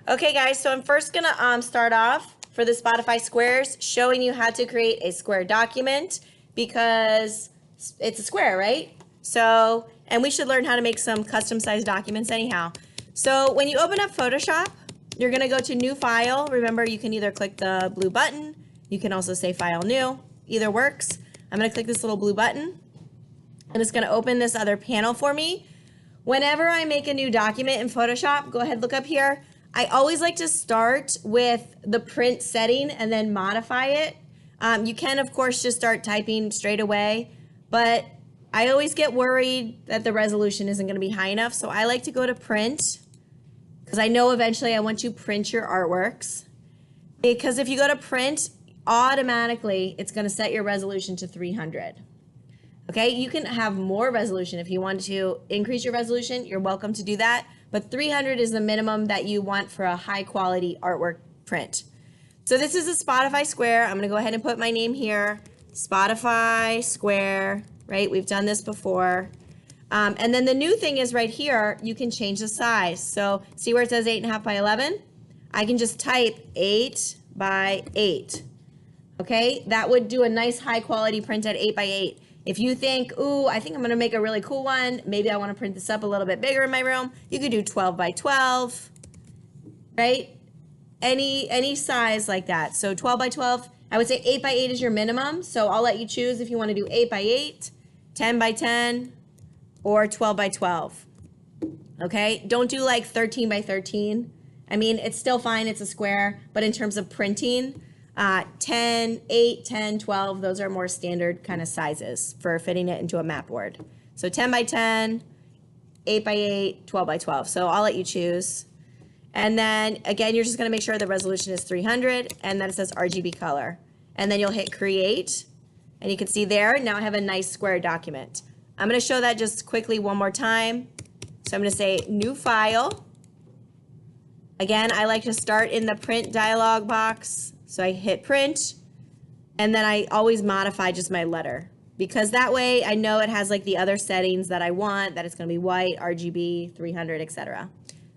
Okay guys, so I'm first gonna start off for the Spotify squares showing you how to create a square document because it's a square, right? So, and we should learn how to make some custom sized documents anyhow. So when you open up Photoshop, you're gonna go to new file. Remember, you can either click the blue button, you can also say file new, either works. I'm gonna click this little blue button and it's gonna open this other panel for me. Whenever I make a new document in Photoshop, go ahead, look up here. I always like to start with the print setting and then modify it. You can, of course, just start typing straight away, but I always get worried that the resolution isn't going to be high enough. So I like to go to print because I know eventually I want to print your artworks. Because if you go to print, automatically it's going to set your resolution to 300. Okay, you can have more resolution if you want to increase your resolution. You're welcome to do that. But 300 is the minimum that you want for a high quality artwork print. So this is a Spotify square. I'm gonna go ahead and put my name here. Spotify square, right? We've done this before. And then the new thing is right here, you can change the size. So see where it says 8.5 by 11? I can just type 8 by 8. Okay, that would do a nice high quality print at 8 by 8. If you think, ooh, I think I'm gonna make a really cool one, maybe I wanna print this up a little bit bigger in my room, you could do 12 by 12, right? Any size like that. So 12 by 12, I would say 8 by 8 is your minimum. So I'll let you choose if you wanna do 8 by 8, 10 by 10, or 12 by 12, okay? Don't do like 13 by 13. I mean, it's still fine, it's a square, but in terms of printing, 10, 8, 10, 12, those are more standard kind of sizes for fitting it into a map board. So 10 by 10, 8 by 8, 12 by 12. So I'll let you choose. And then again, you're just gonna make sure the resolution is 300 and then it says RGB color. And then you'll hit create and you can see there, now I have a nice square document. I'm gonna show that just quickly one more time. So I'm gonna say new file. Again, I like to start in the print dialog box. So I hit print, and then I always modify just my letter because that way I know it has like the other settings that I want, that it's gonna be white, RGB, 300, etc.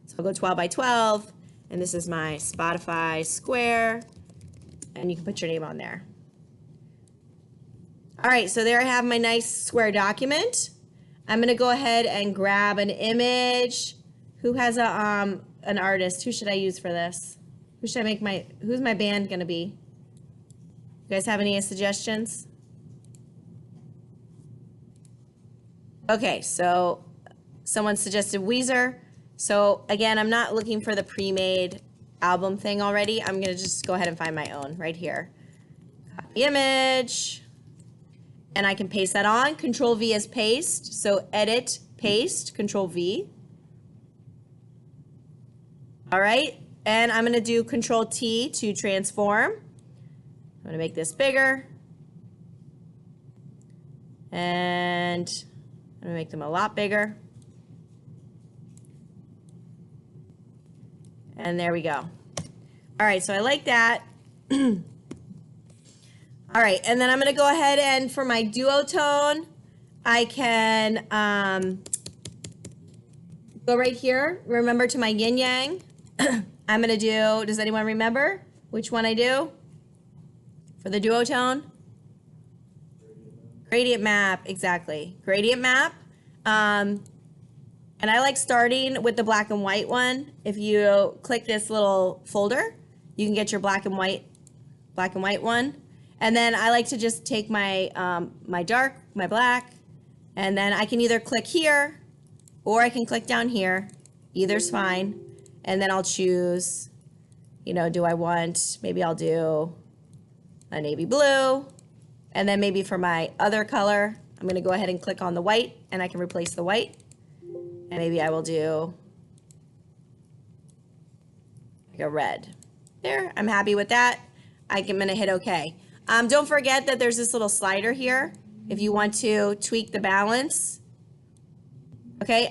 So I'll go 12 by 12, and this is my Spotify square, and you can put your name on there. All right, so there I have my nice square document. I'm gonna go ahead and grab an image. Who has an artist? Who should I use for this? Who should I make who's my band gonna be? You guys have any suggestions? Okay, so someone suggested Weezer. So again, I'm not looking for the pre-made album thing already. I'm gonna just go ahead and find my own right here. Copy image, and I can paste that on. Control V is paste, so edit, paste, Control V. All right. And I'm going to do Control T to transform. I'm going to make this bigger. And I'm going to make them a lot bigger. And there we go. All right, so I like that. All right, and then I'm going to go ahead and for my duotone, I can go right here. Remember to my yin yang. I'm gonna do, does anyone remember which one I do for the duotone? Gradient map, exactly. Gradient map. And I like starting with the black and white one. If you click this little folder, you can get your black and white one. And then I like to just take my, my dark, my black, and then I can either click here or I can click down here. Either's fine. And then I'll choose, you know, do I want, maybe I'll do a navy blue. And then maybe for my other color, I'm gonna go ahead and click on the white and I can replace the white. And maybe I will do like a red. There, I'm happy with that. I'm gonna hit okay. Don't forget that there's this little slider here if you want to tweak the balance. Okay,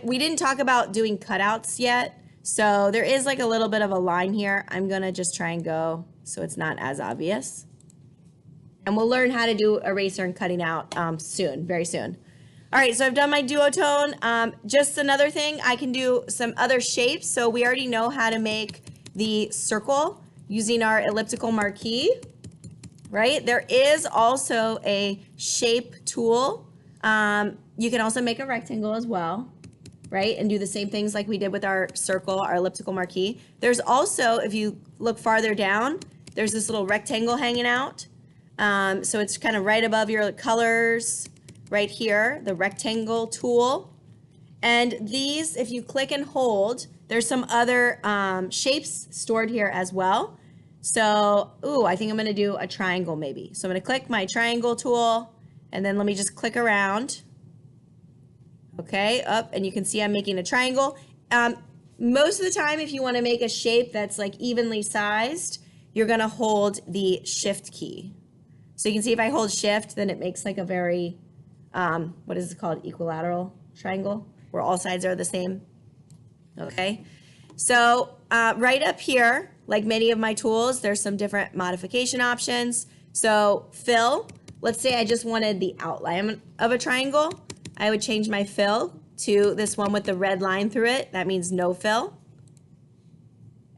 we didn't talk about doing cutouts yet. So there is like a little bit of a line here. I'm gonna just try and go so it's not as obvious. And we'll learn how to do eraser and cutting out soon, very soon. All right, so I've done my duotone. Just another thing, I can do some other shapes. So we already know how to make the circle using our elliptical marquee, right? There is also a shape tool. You can also make a rectangle as well, right? And do the same things like we did with our circle, our elliptical marquee. There's also, if you look farther down, there's this little rectangle hanging out. So it's kind of right above your colors, right here, the rectangle tool. And these, if you click and hold, there's some other shapes stored here as well. So, ooh, I think I'm gonna do a triangle maybe. So I'm gonna click my triangle tool, and then let me just click around. Okay, up, and you can see I'm making a triangle. Most of the time, if you wanna make a shape that's like evenly sized, you're gonna hold the shift key. So you can see if I hold shift, then it makes like a very, what is it called? Equilateral triangle, where all sides are the same. Okay, so right up here, like many of my tools, there's some different modification options. So fill, let's say I just wanted the outline of a triangle. I would change my fill to this one with the red line through it. That means no fill.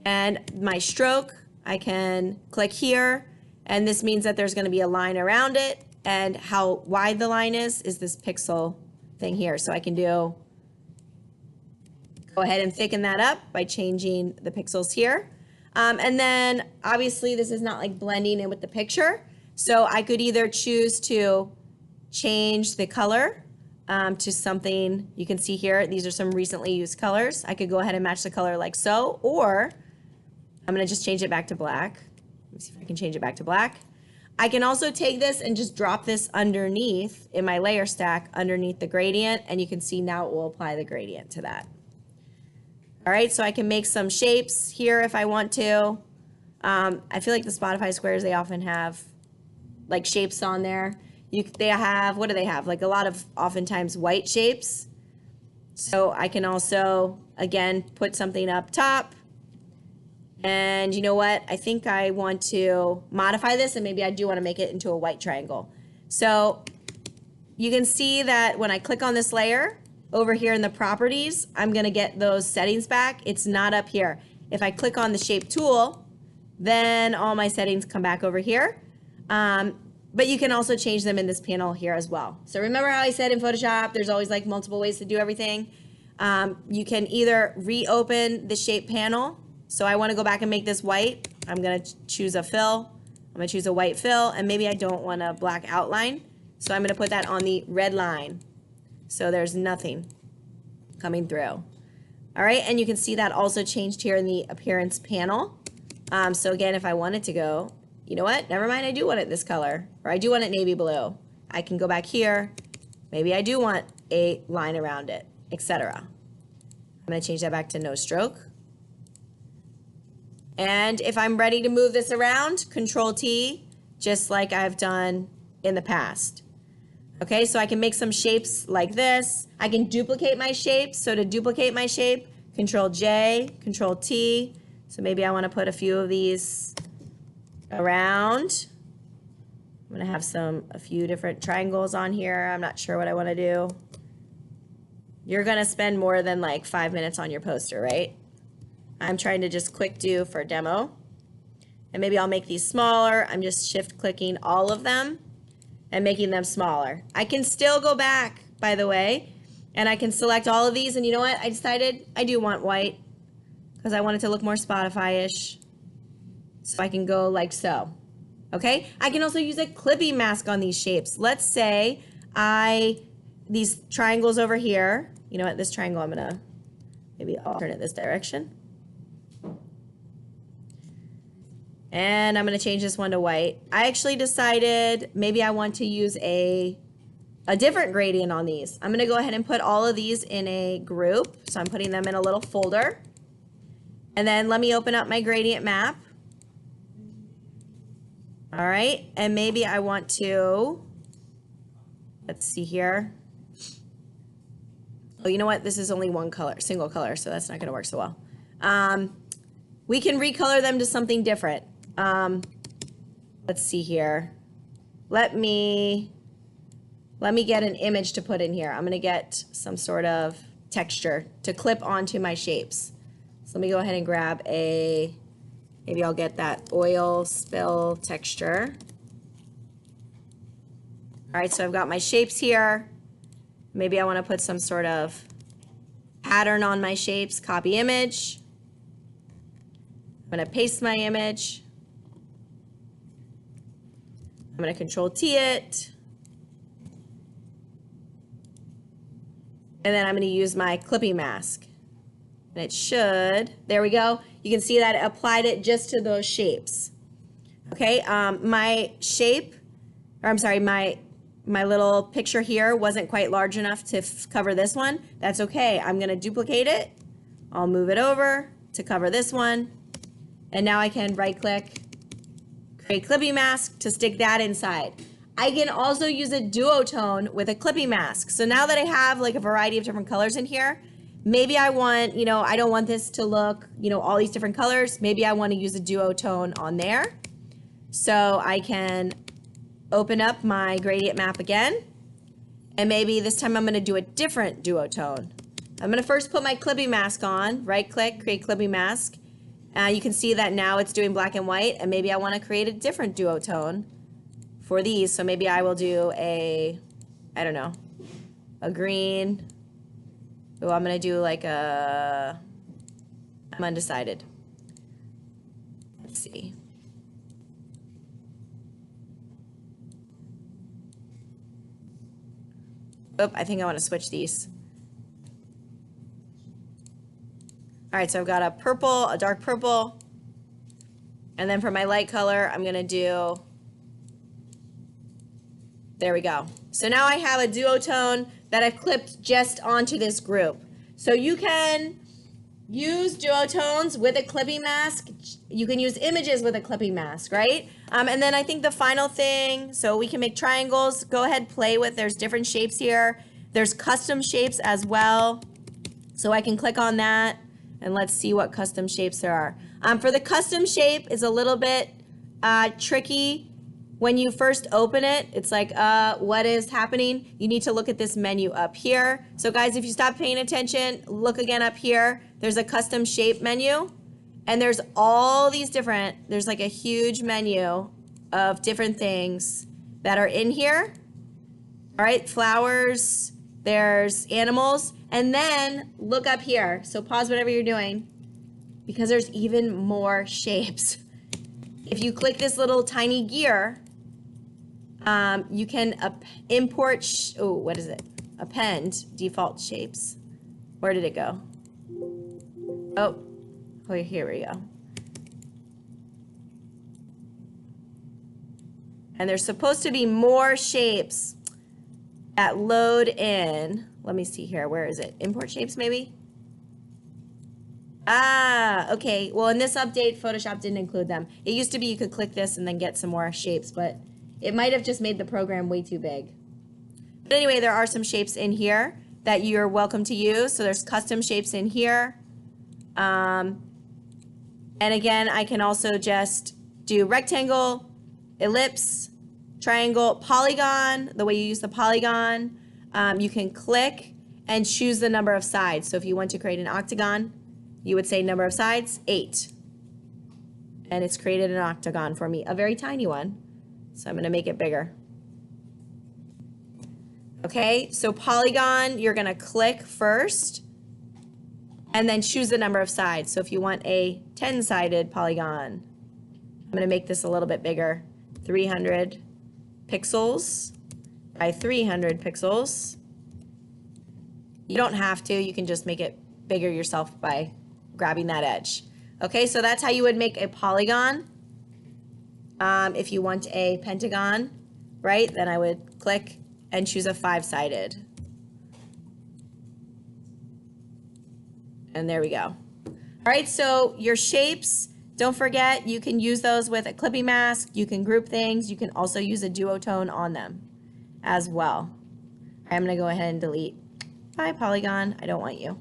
And my stroke, I can click here, and this means that there's going to be a line around it, and how wide the line is this pixel thing here. So I can go ahead and thicken that up by changing the pixels here. And then obviously this is not like blending in with the picture. So I could either choose to change the color to something, you can see here, these are some recently used colors. I could go ahead and match the color like so, or I'm gonna just change it back to black. Let me see if I can change it back to black. I can also take this and just drop this underneath in my layer stack underneath the gradient, and you can see now it will apply the gradient to that. All right, so I can make some shapes here if I want to. I feel like the Spotify squares, they often have like shapes on there. They have, what do they have? Like a lot of oftentimes white shapes. So I can also, again, put something up top. And you know what? I think I want to modify this, and maybe I do want to make it into a white triangle. So you can see that when I click on this layer over here in the properties, I'm going to get those settings back. It's not up here. If I click on the shape tool, then all my settings come back over here. But you can also change them in this panel here as well. So remember how I said in Photoshop, there's always like multiple ways to do everything. You can either reopen the shape panel. So I want to go back and make this white. I'm going to choose a fill. I'm going to choose a white fill, and maybe I don't want a black outline. So I'm going to put that on the red line. So there's nothing coming through. All right, and you can see that also changed here in the appearance panel. So again, if I wanted to go, you know what? Never mind, I do want it this color, or I do want it navy blue. I can go back here. Maybe I do want a line around it, etc. I'm going to change that back to no stroke. And if I'm ready to move this around, Control T, just like I've done in the past. Okay, so I can make some shapes like this. I can duplicate my shapes. So to duplicate my shape, Control J, Control T. So maybe I want to put a few of these around. I'm going to have a few different triangles on here. I'm not sure what I want to do. You're going to spend more than like 5 minutes on your poster, right? I'm trying to just quick do for demo. And maybe I'll make these smaller. I'm just shift clicking all of them and making them smaller. I can still go back, by the way, and I can select all of these. And you know what? I decided I do want white because I want it to look more Spotify-ish. So I can go like so. Okay? I can also use a clipping mask on these shapes. Let's say these triangles over here, you know what? This triangle, maybe I'll turn it this direction. And I'm going to change this one to white. I actually decided maybe I want to use a different gradient on these. I'm going to go ahead and put all of these in a group. So I'm putting them in a little folder. And then let me open up my gradient map. All right. And maybe I want to, let's see here. Oh, you know what? This is only one color, single color, so that's not going to work so well. We can recolor them to something different. Let's see here. Let me let me get an image to put in here. I'm gonna get some sort of texture to clip onto my shapes. So let me go ahead and grab maybe I'll get that oil spill texture. All right, so I've got my shapes here. Maybe I wanna put some sort of pattern on my shapes, copy image. I'm gonna paste my image. I'm gonna Control T it. And then I'm gonna use my clipping mask. And it should, there we go. You can see that it applied it just to those shapes. Okay, my shape, or I'm sorry, my little picture here wasn't quite large enough to cover this one. That's okay, I'm gonna duplicate it. I'll move it over to cover this one. And now I can right click, create clipping mask to stick that inside. I can also use a duotone with a clipping mask. So now that I have like a variety of different colors in here, maybe I want, I don't want this to look, all these different colors. Maybe I want to use a duotone on there. So I can open up my gradient map again. And maybe this time I'm going to do a different duotone. I'm going to first put my clipping mask on, right click, create clipping mask. You can see that now it's doing black and white, and maybe I want to create a different duotone for these. So maybe I will do a green. Oh, I'm going to do like I'm undecided. Let's see. Oh, I think I want to switch these. All right, so I've got a purple, a dark purple, and then for my light color, I'm gonna do, there we go. So now I have a duotone that I've clipped just onto this group. So you can use duotones with a clipping mask. You can use images with a clipping mask, right? And then I think the final thing, so we can make triangles. Go ahead, play with, there's different shapes here. There's custom shapes as well. So I can click on that. And let's see what custom shapes there are. For the custom shape, it's a little bit tricky. When you first open it, it's like, what is happening? You need to look at this menu up here. So guys, if you stop paying attention, look again up here. There's a custom shape menu. And there's all these different, there's like a huge menu of different things that are in here. All right, flowers, there's animals. And then look up here. So pause whatever you're doing because there's even more shapes. If you click this little tiny gear, you can import, what is it? Append default shapes. Where did it go? Oh, here we go. And there's supposed to be more shapes that load in. Let me see here. Where is it? Import shapes, maybe? Ah, okay. Well, in this update, Photoshop didn't include them. It used to be you could click this and then get some more shapes, but it might have just made the program way too big. But anyway, there are some shapes in here that you're welcome to use. So there's custom shapes in here. And again, I can also just do rectangle, ellipse, triangle, polygon, the way you use the polygon. You can click and choose the number of sides. So if you want to create an octagon, you would say number of sides, 8. And it's created an octagon for me, a very tiny one. So I'm gonna make it bigger. Okay, so polygon, you're gonna click first and then choose the number of sides. So if you want a 10-sided polygon, I'm gonna make this a little bit bigger, 300 pixels by 300 pixels. You don't have to, you can just make it bigger yourself by grabbing that edge. Okay, so that's how you would make a polygon. If you want a pentagon, right, then I would click and choose a 5-sided. And there we go. All right, so your shapes, don't forget, you can use those with a clipping mask, you can group things, you can also use a duotone on them as well. I'm gonna go ahead and delete. Bye, polygon, I don't want you.